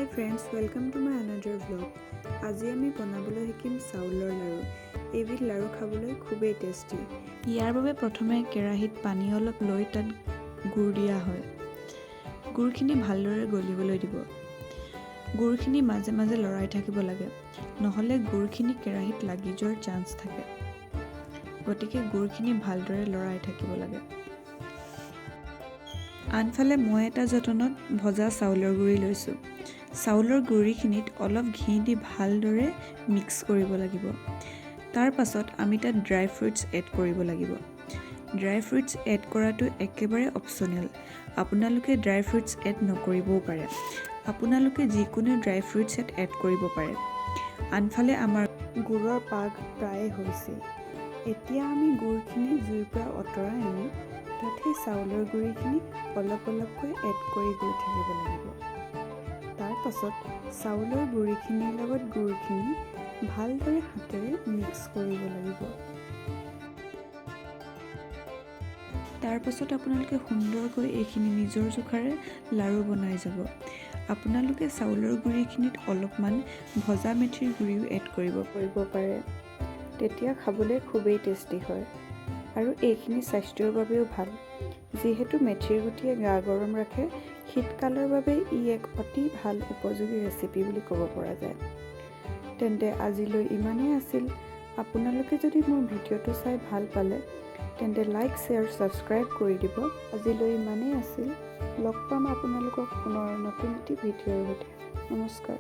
Hi friends, welcome to my another vlog. আজি আমি বনাবলৈ শিকিম চাউলৰ লাড়ু। এইবিধ লাড়ু খাবলৈ খুবেই টেষ্টি। ইয়াৰ বাবে প্ৰথমে কেৰাহীত পানী অলপ লৈ তাত গুড় দিয়া হয়। গুড়খিনি ভালদৰে গলিবলৈ দিব। গুড়খিনি মাজে মাজে লৰাই থাকিব লাগে, নহলে গুড়খিনি কেৰাহীত লাগি যোৱাৰ চান্স থাকে। গতিকে গুড়খিনি ভালদৰে লৰাই থাকিব লাগে। আনফালে মই এটা যতনত ভজা চাউলৰ গুড়ি লৈছোঁ। চাউলৰ গুড়িখিনিত অলপ ঘি দি ভালদৰে মিক্স কৰিব লাগিব। তাৰ পাছত আমি তাত ড্ৰাই ফ্ৰুটছ এড কৰিব লাগিব। ড্ৰাই ফ্ৰুটছ এড কৰাটো একেবাৰে অপচনেল। আপোনালোকে ড্ৰাই ফ্ৰুটছ এড নকৰিবও পাৰে। আপোনালোকে যিকোনো ড্ৰাই ফ্ৰুটছ এড কৰিব পাৰে। আনফালে আমাৰ গুড়ৰ পাক প্ৰায় হৈছে। এতিয়া আমি গুড়খিনি জুইৰ পৰা আঁতৰাই আনি তাত সেই চাউলৰ গুড়িখিনি অলপ অলপকৈ এড কৰি গৈ থাকিব লাগিব। তাৰ পাছত চাউলৰ গুড়িখিনিৰ লগত গুড়খিনি ভালদৰে হাতেৰে মিক্স কৰিব লাগিব। তাৰ পাছত আপোনালোকে সুন্দৰকৈ এইখিনি নিজৰ জোখাৰে লাড়ু বনাই যাব। আপোনালোকে চাউলৰ গুড়িখিনিত অলপমান ভজা মেথিৰ গুড়িও এড কৰিব পাৰে। তেতিয়া খাবলৈ খুবেই টেষ্টি হয় আৰু এইখিনি স্বাস্থ্যৰ বাবেও ভাল। যিহেতু মেথিৰ গুটিয়ে গা গৰম ৰাখে, শীতকালৰ বাবে ই এক অতি ভাল উপযোগী ৰেচিপি বুলি ক'ব পৰা যায়। তেন্তে আজিলৈ ইমানেই আছিল। আপোনালোকে যদি মোৰ ভিডিঅ'টো চাই ভাল পালে তেন্তে লাইক, শ্বেয়াৰ, ছাবস্ক্ৰাইব কৰি দিব। আজিলৈ ইমানেই আছিল। লগ পাম আপোনালোকক পুনৰ নতুন এটি ভিডিঅ'ৰ সৈতে। নমস্কাৰ।